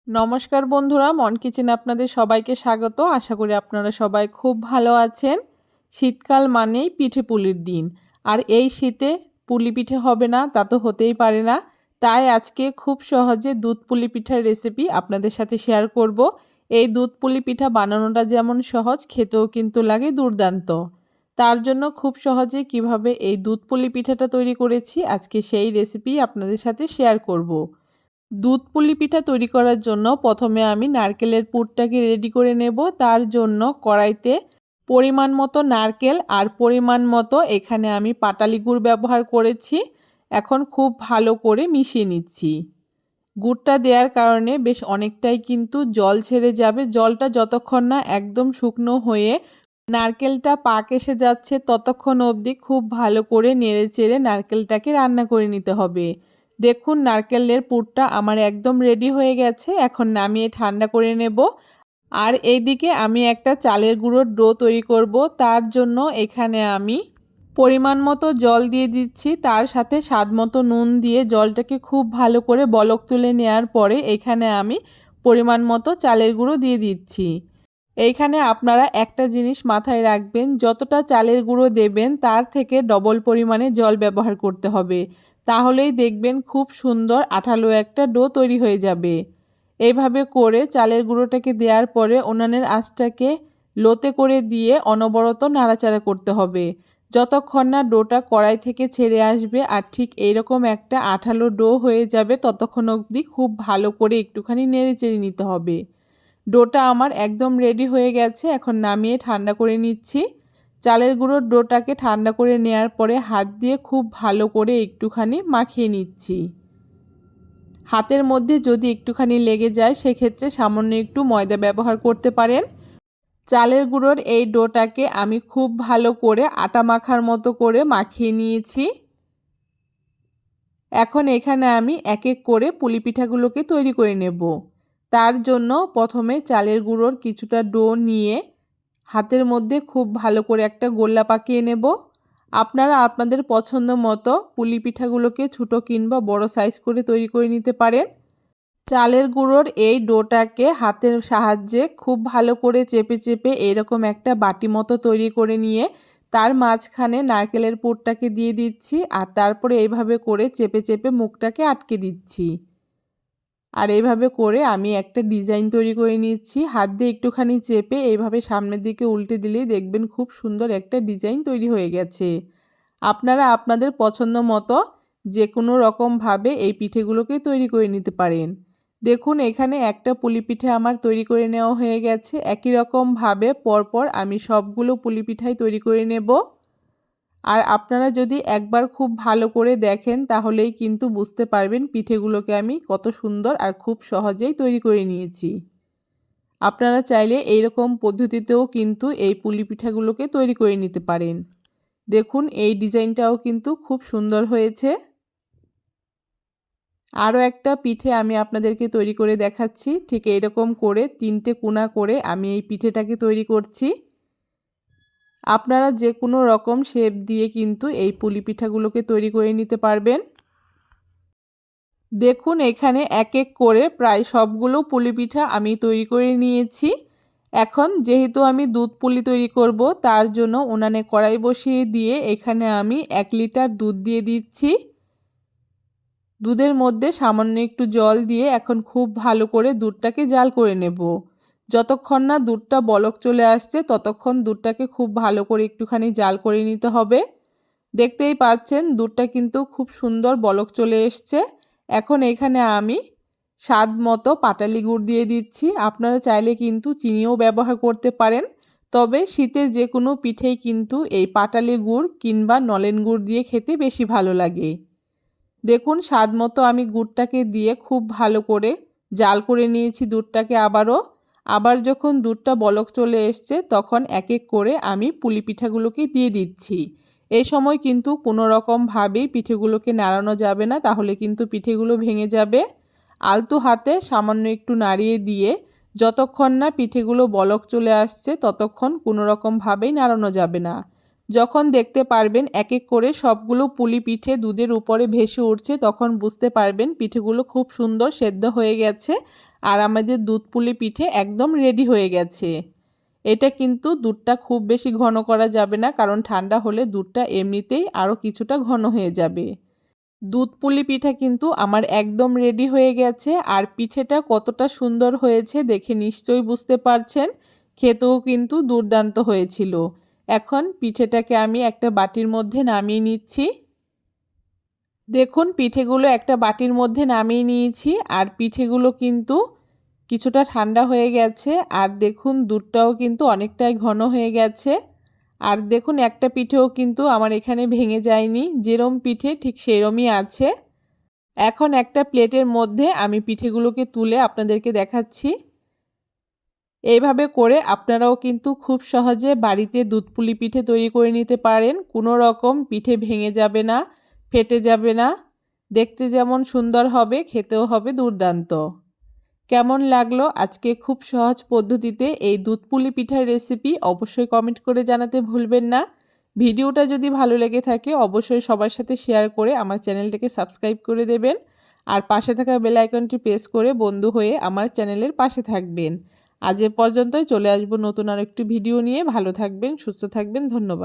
নমস্কার বন্ধুরা, মন কিচেনে আপনাদের সবাইকে স্বাগত। আশা করি আপনারা সবাই খুব ভালো আছেন। শীতকাল মানেই পিঠে পুলির দিন, আর এই শীতে পুলি পিঠে হবে না তা তো হতেই পারে না। তাই আজকে খুব সহজে দুধ পুলি পিঠার রেসিপি আপনাদের সাথে শেয়ার করব। এই দুধ পুলি পিঠা বানানোটা যেমন সহজ, খেতেও কিন্তু লাগে দুর্দান্ত। তার জন্য খুব সহজে কিভাবে এই দুধ পুলি পিঠাটা তৈরি করেছি আজকে সেই রেসিপি আপনাদের সাথে শেয়ার করব। দুধ পুলি পিঠা তৈরি করার জন্য প্রথমে আমি নারকেলের পুরটাকে রেডি করে নেব। তার জন্য কড়াইতে পরিমাণ মতো নারকেল আর পরিমাণ মতো এখানে আমি পাটালি গুড় ব্যবহার করেছি। এখন খুব ভালো করে মিশিয়ে নিচ্ছি। গুড়টা দেওয়ার কারণে বেশ অনেকটাই কিন্তু জল ছেড়ে যাবে। জলটা যতক্ষণ না একদম শুকনো হয়ে নারকেলটা পাক এসে যাচ্ছে ততক্ষণ অবধি খুব ভালো করে নেড়েচেড়ে নারকেলটাকে রান্না করে নিতে হবে। দেখুন নারকেলের পুরটা আমার একদম রেডি হয়ে গেছে। এখন নামিয়ে ঠান্ডা করে নেব। আর এইদিকে আমি একটা চালের গুঁড়োর ডো তৈরি করব। তার জন্য এখানে আমি পরিমাণ মতো জল দিয়ে দিচ্ছি, তার সাথে স্বাদ মতো নুন দিয়ে জলটাকে খুব ভালো করে বলক তুলে নেওয়ার পরে এখানে আমি পরিমাণ মতো চালের গুঁড়ো দিয়ে দিচ্ছি। এইখানে আপনারা একটা জিনিস মাথায় রাখবেন, যতটা চালের গুঁড়ো দেবেন তার থেকে ডবল পরিমাণে জল ব্যবহার করতে হবে। তাহলেই দেখবেন খুব সুন্দর আঠালো একটা ডো তৈরি হয়ে যাবে। এইভাবে করে চালের গুঁড়োটাকে দেওয়ার পরে উনানের আঁচটাকে লোতে করে দিয়ে অনবরত নাড়াচাড়া করতে হবে যতক্ষণ না ডোটা কড়াই থেকে ছেড়ে আসবে আর ঠিক এইরকম একটা আঠালো ডো হয়ে যাবে ততক্ষণ অবধি খুব ভালো করে একটুখানি নেড়েচেড়ে নিতে হবে। ডোটা আমার একদম রেডি হয়ে গেছে। এখন নামিয়ে ঠান্ডা করে নিচ্ছি। চালের গুঁড়োর ডোটাকে ঠান্ডা করে নেওয়ার পরে হাত দিয়ে খুব ভালো করে একটুখানি মাখিয়ে নিচ্ছি। হাতের মধ্যে যদি একটুখানি লেগে যায় সেক্ষেত্রে সামান্য একটু ময়দা ব্যবহার করতে পারেন। চালের গুঁড়োর এই ডোটাকে আমি খুব ভালো করে আটা মাখার মতো করে মাখিয়ে নিয়েছি। এখন এখানে আমি এক এক করে পুলি পিঠাগুলোকে তৈরি করে নেব। তার জন্য প্রথমে চালের গুঁড়োর কিছুটা ডো নিয়ে হাতের মধ্যে খুব ভালো করে একটা গোল্লা পাকিয়ে নেব। আপনারা আপনাদের পছন্দ মতো পুলি পিঠাগুলোকে ছোটো কিংবা বড় সাইজ করে তৈরি করে নিতে পারেন। চালের গুঁড়োর এই ডোটাকে হাতের সাহায্যে খুব ভালো করে চেপে চেপে এরকম একটা বাটি মতো তৈরি করে নিয়ে তার মাঝখানে নারকেলের পুরটাকে দিয়ে দিচ্ছি আর তারপরে এইভাবে করে চেপে চেপে মুখটাকে আটকে দিচ্ছি। আর এইভাবে করে আমি একটা ডিজাইন তৈরি করে নিচ্ছি। হাত দিয়ে একটুখানি চেপে এইভাবে সামনের দিকে উল্টে দিলেই দেখবেন খুব সুন্দর একটা ডিজাইন তৈরি হয়ে গেছে। আপনারা আপনাদের পছন্দ মতো যে কোনো রকমভাবে এই পিঠেগুলোকে তৈরি করে নিতে পারেন। দেখুন এখানে একটা পুলি পিঠে আমার তৈরি করে নেওয়া হয়ে গেছে। একই রকমভাবে পরপর আমি সবগুলো পুলি পিঠাই তৈরি করে নেব। আর আপনারা যদি একবার খুব ভালো করে দেখেন তাহলেই কিন্তু বুঝতে পারবেন পিঠেগুলোকে আমি কত সুন্দর আর খুব সহজেই তৈরি করে নিয়েছি। আপনারা চাইলে এইরকম পদ্ধতিতেও কিন্তু এই পুলি পিঠাগুলোকে তৈরি করে নিতে পারেন। দেখুন এই ডিজাইনটাও কিন্তু খুব সুন্দর হয়েছে। আরও একটা পিঠে আমি আপনাদেরকে তৈরি করে দেখাচ্ছি। ঠিক এইরকম করে 3টে কোণা করে আমি এই পিঠেটাকে তৈরি করছি। আপনারা যে কোনো রকম শেপ দিয়ে কিন্তু এই পুলি পিঠাগুলোকে তৈরি করে নিতে পারবেন। দেখুন এখানে এক এক করে প্রায় সবগুলো পুলি পিঠা আমি তৈরি করে নিয়েছি। এখন যেহেতু আমি দুধ পুলি তৈরি করব তার জন্য উনানে কড়াই বসিয়ে দিয়ে এখানে আমি 1 লিটার দুধ দিয়ে দিচ্ছি। দুধের মধ্যে সামান্য একটু জল দিয়ে এখন খুব ভালো করে দুধটাকে জাল করে নেব। যতক্ষণ না দুধটা বলক চলে আসছে ততক্ষণ দুধটাকে খুব ভালো করে একটুখানি জাল করে নিতে হবে। দেখতেই পাচ্ছেন দুধটা কিন্তু খুব সুন্দর বলক চলে এসছে। এখন এখানে আমি স্বাদ মতো পাটালি গুড় দিয়ে দিচ্ছি। আপনারা চাইলে কিন্তু চিনিও ব্যবহার করতে পারেন, তবে শীতের যে কোনো পিঠেই কিন্তু এই পাটালি গুড় কিংবা নলেন গুড় দিয়ে খেতে বেশি ভালো লাগে। দেখুন স্বাদ মতো আমি গুড়টাকে দিয়ে খুব ভালো করে জাল করে নিয়েছি দুধটাকে। আবার যখন দুধটা বলক চলে এসছে তখন এক এক করে আমি পুলি পিঠাগুলোকে দিয়ে দিচ্ছি। এই সময় কিন্তু কোনো রকমভাবেই পিঠেগুলোকে নাড়ানো যাবে না, তাহলে কিন্তু পিঠেগুলো ভেঙে যাবে। আলতো হাতে সামান্য একটু নাড়িয়ে দিয়ে যতক্ষণ না পিঠেগুলো বলক চলে আসছে ততক্ষণ কোনো রকমভাবেই নাড়ানো যাবে না। যখন দেখতে পারবেন এক এক করে সবগুলো পুলি পিঠে দুধের উপরে ভেসে উঠছে তখন বুঝতে পারবেন পিঠেগুলো খুব সুন্দর সেদ্ধ হয়ে গেছে আর আমাদের দুধ পুলি পিঠে একদম রেডি হয়ে গেছে। এটা কিন্তু দুধটা খুব বেশি ঘন করা যাবে না, কারণ ঠান্ডা হলে দুধটা এমনিতেই আরও কিছুটা ঘন হয়ে যাবে। দুধ পুলি পিঠা কিন্তু আমার একদম রেডি হয়ে গেছে। আর পিঠেটা কতটা সুন্দর হয়েছে দেখে নিশ্চয়ই বুঝতে পারছেন। খেতেও কিন্তু দুর্দান্ত হয়েছিল। এখন পিঠেটাকে আমি একটা বাটির মধ্যে নামিয়ে নিচ্ছি। দেখুন পিঠেগুলো একটা বাটির মধ্যে নামিয়ে নিয়েছি। আর পিঠেগুলো কিন্তু কিছুটা ঠান্ডা হয়ে গেছে। আর দেখুন দুধটাও কিন্তু অনেকটাই ঘন হয়ে গেছে। আর দেখুন একটা পিঠেও কিন্তু আমার এখানে ভেঙে যায়নি, যেরম পিঠে ঠিক সেরমই আছে। এখন একটা প্লেটের মধ্যে আমি পিঠেগুলোকে তুলে আপনাদেরকে দেখাচ্ছি। এইভাবে করে আপনারাও কিন্তু খুব সহজে বাড়িতে দুধ পুলি পিঠে তৈরি করে নিতে পারেন। কোনো রকম পিঠে ভেঙে যাবে না, ফেটে যাবে না। দেখতে যেমন সুন্দর হবে, খেতেও হবে দুর্দান্ত। কেমন লাগলো আজকে খুব সহজ পদ্ধতিতে এই দুধ পুলি পিঠার রেসিপি অবশ্যই কমেন্ট করে জানাতে ভুলবেন না। ভিডিওটা যদি ভালো লেগে থাকে অবশ্যই সবার সাথে শেয়ার করে আমার চ্যানেলটাকে সাবস্ক্রাইব করে দেবেন। আর পাশে থাকা বেল আইকনটি প্রেস করে বন্ধু হয়ে আমার চ্যানেলের পাশে থাকবেন। আজ এ পর্যন্তই, চলে আসবো নতুন আরেকটি ভিডিও নিয়ে। ভালো থাকবেন, সুস্থ থাকবেন, ধন্যবাদ।